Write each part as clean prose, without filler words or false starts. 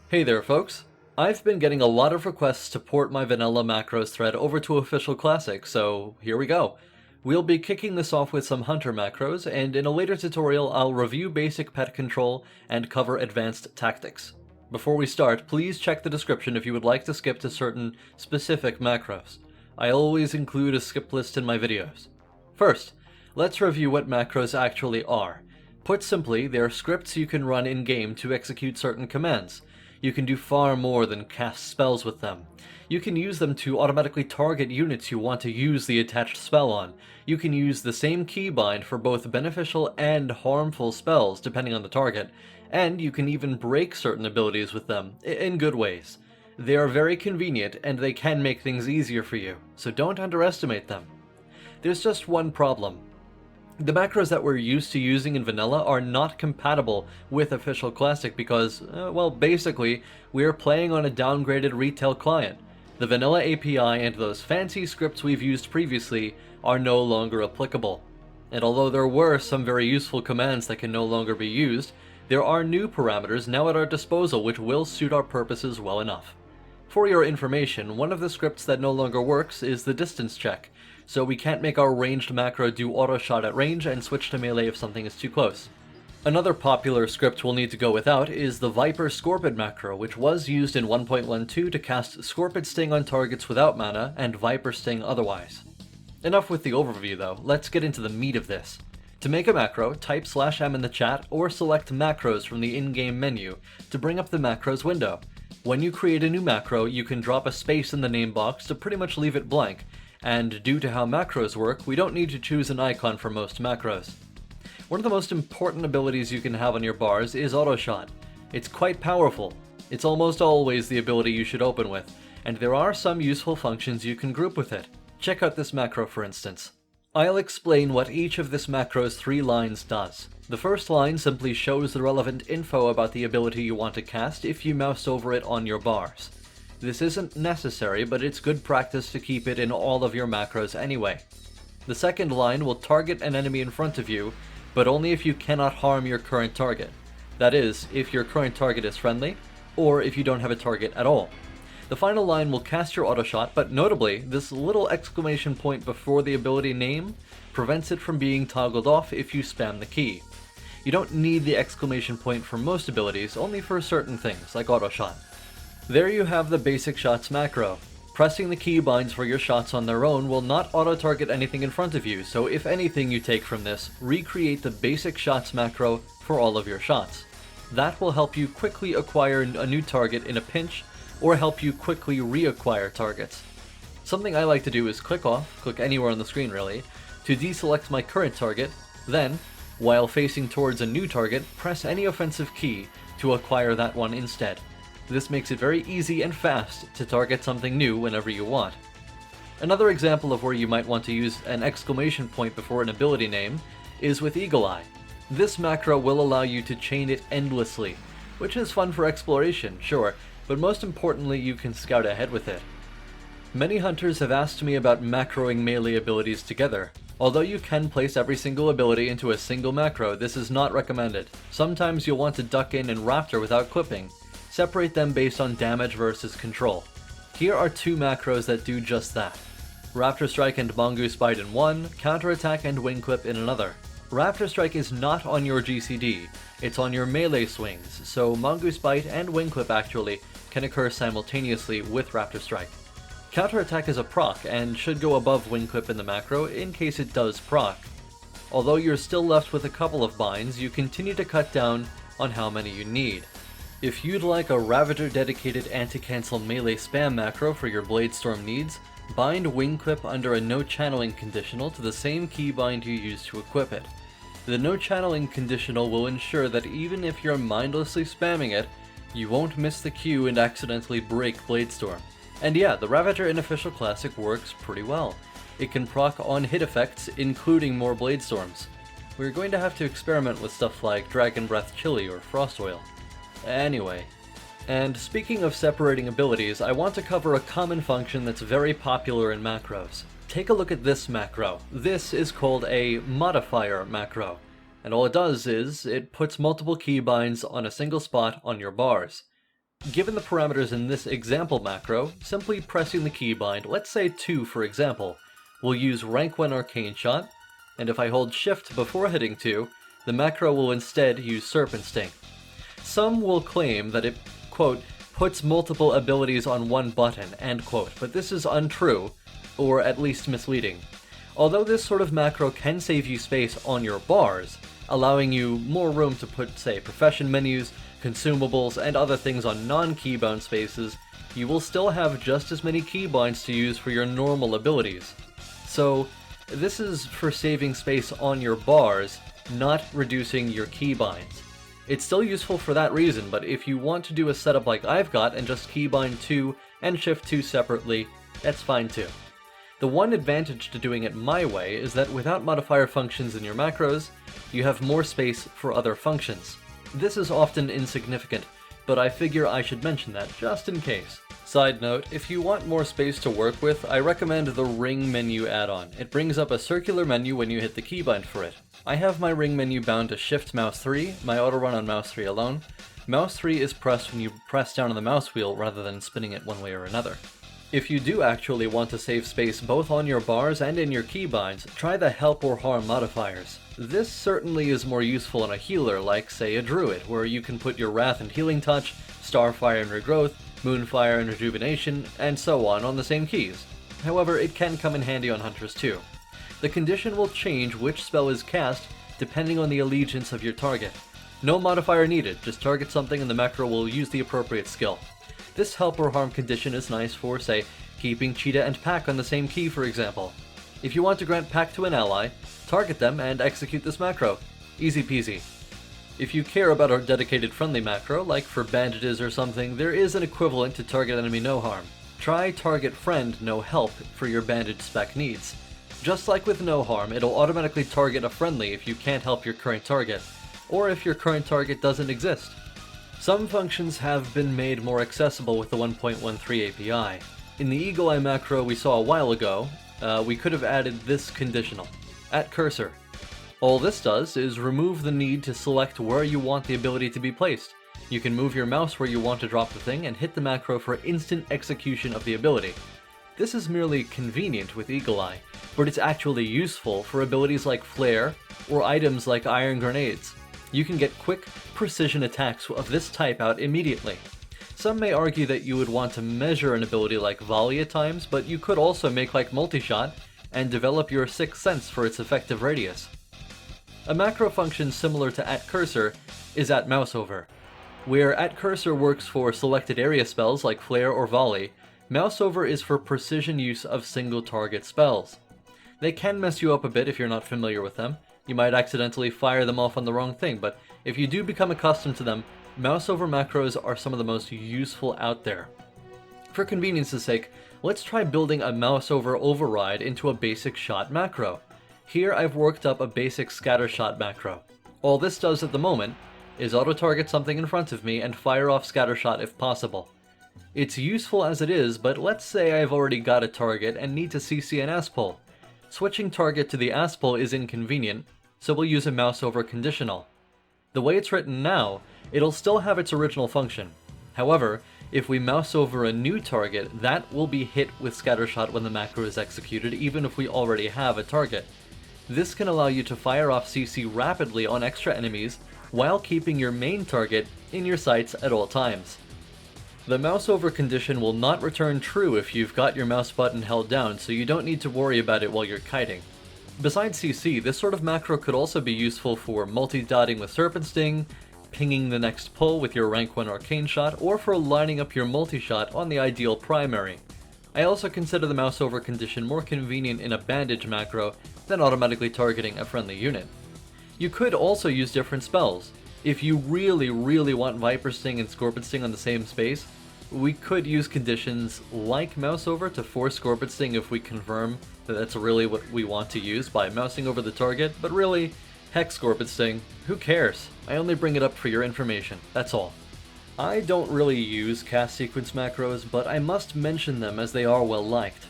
Hey there folks! I've been getting a lot of requests to port my vanilla macros thread over to Official Classic, so here we go. We'll be kicking this off with some hunter macros, and in a later tutorial I'll review basic pet control and cover advanced tactics. Before we start, please check the description if you would like to skip to certain specific macros. I always include a skip list in my videos. First, let's review what macros actually are. Put simply, they are scripts you can run in-game to execute certain commands. You can do far more than cast spells with them. You can use them to automatically target units you want to use the attached spell on. You can use the same keybind for both beneficial and harmful spells depending on the target, and you can even break certain abilities with them, in good ways. They are very convenient and they can make things easier for you, so don't underestimate them. There's just one problem. The macros that we're used to using in vanilla are not compatible with Official Classic because, well, basically, we're playing on a downgraded retail client. The vanilla API and those fancy scripts we've used previously are no longer applicable. And although there were some very useful commands that can no longer be used, there are new parameters now at our disposal which will suit our purposes well enough. For your information, one of the scripts that no longer works is the distance check, so we can't make our ranged macro do auto shot at range and switch to melee if something is too close. Another popular script we'll need to go without is the Viper Scorpid macro, which was used in 1.12 to cast Scorpid Sting on targets without mana and Viper Sting otherwise. Enough with the overview though, let's get into the meat of this. To make a macro, type /m in the chat or select macros from the in-game menu to bring up the macros window. When you create a new macro, you can drop a space in the name box to pretty much leave it blank, and due to how macros work, we don't need to choose an icon for most macros. One of the most important abilities you can have on your bars is Autoshot. It's quite powerful. It's almost always the ability you should open with, and there are some useful functions you can group with it. Check out this macro for instance. I'll explain what each of this macro's 3 lines does. The first line simply shows the relevant info about the ability you want to cast if you mouse over it on your bars. This isn't necessary, but it's good practice to keep it in all of your macros anyway. The second line will target an enemy in front of you, but only if you cannot harm your current target. That is, if your current target is friendly, or if you don't have a target at all. The final line will cast your autoshot, but notably, this little exclamation point before the ability name prevents it from being toggled off if you spam the key. You don't need the exclamation point for most abilities, only for certain things, like autoshot. There you have the basic shots macro. Pressing the keybinds for your shots on their own will not auto-target anything in front of you, so if anything you take from this, recreate the basic shots macro for all of your shots. That will help you quickly acquire a new target in a pinch, or help you quickly reacquire targets. Something I like to do is click anywhere on the screen really, to deselect my current target, then, while facing towards a new target, press any offensive key to acquire that one instead. This makes it very easy and fast to target something new whenever you want. Another example of where you might want to use an exclamation point before an ability name is with Eagle Eye. This macro will allow you to chain it endlessly, which is fun for exploration, sure, but most importantly you can scout ahead with it. Many hunters have asked me about macroing melee abilities together. Although you can place every single ability into a single macro, this is not recommended. Sometimes you'll want to duck in and Raptor without clipping. Separate them based on damage versus control. Here are 2 macros that do just that. Raptor Strike and Mongoose Bite in one, Counterattack and Wing Clip in another. Raptor Strike is not on your GCD, it's on your melee swings, so Mongoose Bite and Wing Clip actually can occur simultaneously with Raptor Strike. Counterattack is a proc and should go above Wing Clip in the macro in case it does proc. Although you're still left with a couple of binds, you continue to cut down on how many you need. If you'd like a Ravager dedicated anti-cancel melee spam macro for your Bladestorm needs, bind Wing Clip under a no channeling conditional to the same keybind you used to equip it. The no channeling conditional will ensure that even if you're mindlessly spamming it, you won't miss the cue and accidentally break Bladestorm. And yeah, the Ravager in Official Classic works pretty well. It can proc on hit effects, including more Bladestorms. We're going to have to experiment with stuff like Dragon Breath Chili or Frost Oil. Anyway, And speaking of separating abilities, I want to cover a common function that's very popular in macros. Take a look at this macro. This is called a modifier macro, and all it does is it puts multiple keybinds on a single spot on your bars. Given the parameters in this example macro, simply pressing the keybind, let's say 2 for example, will use rank 1 arcane shot, and if I hold shift before hitting 2, the macro will instead use Serpent Sting. Some will claim that it, quote, puts multiple abilities on one button, end quote, but this is untrue, or at least misleading. Although this sort of macro can save you space on your bars, allowing you more room to put, say, profession menus, consumables, and other things on non-keybound spaces, you will still have just as many keybinds to use for your normal abilities. So, this is for saving space on your bars, not reducing your keybinds. It's still useful for that reason, but if you want to do a setup like I've got and just keybind 2 and shift 2 separately, that's fine too. The one advantage to doing it my way is that without modifier functions in your macros, you have more space for other functions. This is often insignificant, but I figure I should mention that just in case. Side note, if you want more space to work with, I recommend the Ring menu add-on. It brings up a circular menu when you hit the keybind for it. I have my Ring menu bound to Shift Mouse 3, my auto run on Mouse 3 alone. Mouse 3 is pressed when you press down on the mouse wheel rather than spinning it one way or another. If you do actually want to save space both on your bars and in your keybinds, try the Help or Harm modifiers. This certainly is more useful in a healer like, say, a Druid, where you can put your Wrath and Healing Touch, Starfire and Regrowth, Moonfire and Rejuvenation, and so on the same keys. However, it can come in handy on Hunters too. The condition will change which spell is cast depending on the allegiance of your target. No modifier needed, just target something and the macro will use the appropriate skill. This Help or Harm condition is nice for, say, keeping Cheetah and Pack on the same key for example. If you want to grant Pack to an ally, target them and execute this macro. Easy peasy. If you care about a dedicated friendly macro, like for bandages or something, there is an equivalent to Target Enemy No Harm. Try Target Friend No Help for your bandage spec needs. Just like with No Harm, it'll automatically target a friendly if you can't help your current target, or if your current target doesn't exist. Some functions have been made more accessible with the 1.13 API. In the Eagle Eye macro we saw a while ago, we could have added this conditional, @cursor. All this does is remove the need to select where you want the ability to be placed. You can move your mouse where you want to drop the thing and hit the macro for instant execution of the ability. This is merely convenient with Eagle Eye, but it's actually useful for abilities like Flare or items like Iron Grenades. You can get quick, precision attacks of this type out immediately. Some may argue that you would want to measure an ability like Volley at times, but you could also make like Multishot and develop your Sixth Sense for its effective radius. A macro function similar to @cursor is @Mouseover. Where @cursor works for selected area spells like Flare or Volley, Mouseover is for precision use of single target spells. They can mess you up a bit if you're not familiar with them. You might accidentally fire them off on the wrong thing, but if you do become accustomed to them, Mouseover macros are some of the most useful out there. For convenience's sake, let's try building a Mouseover override into a basic shot macro. Here I've worked up a basic scatter shot macro. All this does at the moment is auto-target something in front of me and fire off scatter shot if possible. It's useful as it is, but let's say I've already got a target and need to CC an Aspole. Switching target to the Aspole is inconvenient, so we'll use a Mouseover conditional. The way it's written now, it'll still have its original function. However, if we mouse over a new target, that will be hit with scattershot when the macro is executed, even if we already have a target. This can allow you to fire off CC rapidly on extra enemies, while keeping your main target in your sights at all times. The Mouseover condition will not return true if you've got your mouse button held down, so you don't need to worry about it while you're kiting. Besides CC, this sort of macro could also be useful for multi-dotting with Serpent Sting, pinging the next pull with your rank 1 arcane shot, or for lining up your multi-shot on the ideal primary. I also consider the Mouseover condition more convenient in a bandage macro than automatically targeting a friendly unit. You could also use different spells. If you really want Viper Sting and Scorpion Sting on the same space, we could use conditions like Mouseover to force Scorpion Sting if we confirm that that's really what we want to use by mousing over the target, but really, heck Scorpion Sting, who cares? I only bring it up for your information, that's all. I don't really use cast sequence macros, but I must mention them as they are well liked.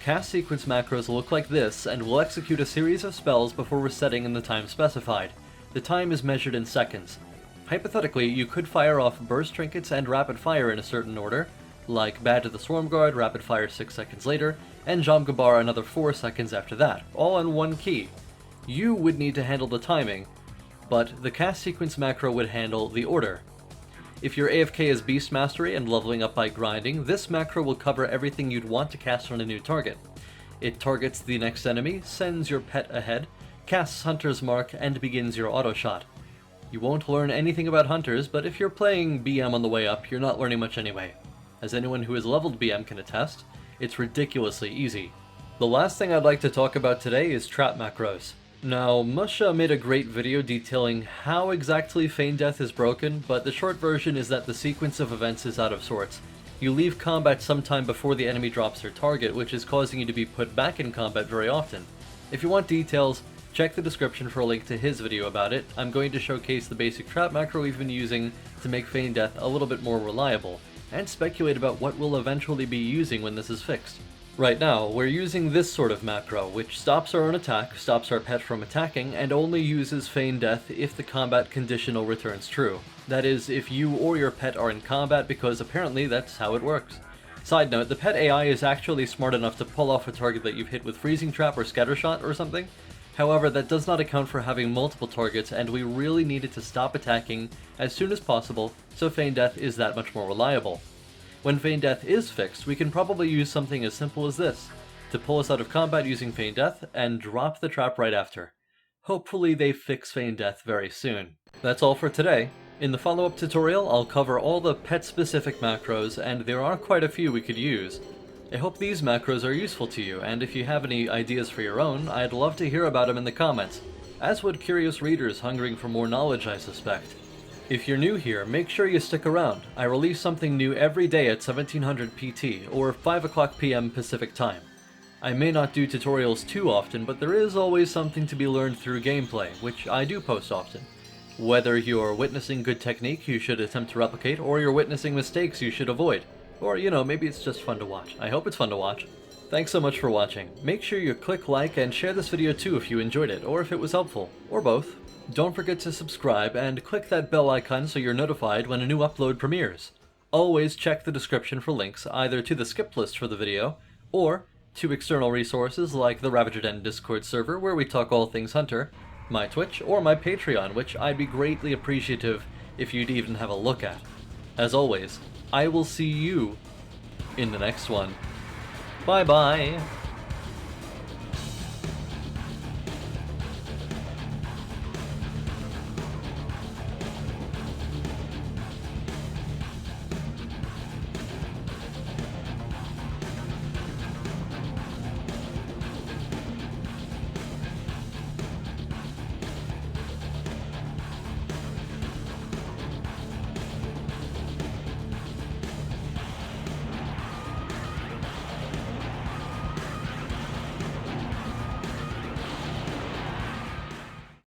Cast sequence macros look like this, and will execute a series of spells before resetting in the time specified. The time is measured in seconds. Hypothetically, you could fire off burst trinkets and rapid fire in a certain order, like Badge of the Swarm Guard, rapid fire 6 seconds later, and Jomgabar another 4 seconds after that, all on one key. You would need to handle the timing, but the cast sequence macro would handle the order. If your AFK is Beast Mastery and leveling up by grinding, this macro will cover everything you'd want to cast on a new target. It targets the next enemy, sends your pet ahead, casts Hunter's Mark, and begins your auto shot. You won't learn anything about Hunters, but if you're playing BM on the way up, you're not learning much anyway. As anyone who has leveled BM can attest, it's ridiculously easy. The last thing I'd like to talk about today is trap macros. Now, Musha made a great video detailing how exactly Feign Death is broken, but the short version is that the sequence of events is out of sorts. You leave combat sometime before the enemy drops their target, which is causing you to be put back in combat very often. If you want details, check the description for a link to his video about it. I'm going to showcase the basic trap macro we've been using to make Feign Death a little bit more reliable, and speculate about what we'll eventually be using when this is fixed. Right now, we're using this sort of macro, which stops our own attack, stops our pet from attacking, and only uses Feign Death if the combat conditional returns true. That is, if you or your pet are in combat, because apparently that's how it works. Side note, the pet AI is actually smart enough to pull off a target that you've hit with Freezing Trap or Scattershot or something. However, that does not account for having multiple targets, and we really needed to stop attacking as soon as possible, so Feign Death is that much more reliable. When Feign Death is fixed, we can probably use something as simple as this, to pull us out of combat using Feign Death, and drop the trap right after. Hopefully they fix Feign Death very soon. That's all for today. In the follow-up tutorial, I'll cover all the pet-specific macros, and there are quite a few we could use. I hope these macros are useful to you, and if you have any ideas for your own, I'd love to hear about them in the comments, as would curious readers hungering for more knowledge, I suspect. If you're new here, make sure you stick around. I release something new every day at 1700 PT, or 5 o'clock PM Pacific Time. I may not do tutorials too often, but there is always something to be learned through gameplay, which I do post often. Whether you're witnessing good technique you should attempt to replicate, or you're witnessing mistakes you should avoid. Or, you know, maybe it's just fun to watch. I hope it's fun to watch. Thanks so much for watching. Make sure you click like and share this video too if you enjoyed it, or if it was helpful, or both. Don't forget to subscribe and click that bell icon so you're notified when a new upload premieres. Always check the description for links either to the skip list for the video, or to external resources like the Ravager Den Discord server where we talk all things Hunter, my Twitch, or my Patreon, which I'd be greatly appreciative if you'd even have a look at. As always, I will see you in the next one. Bye bye!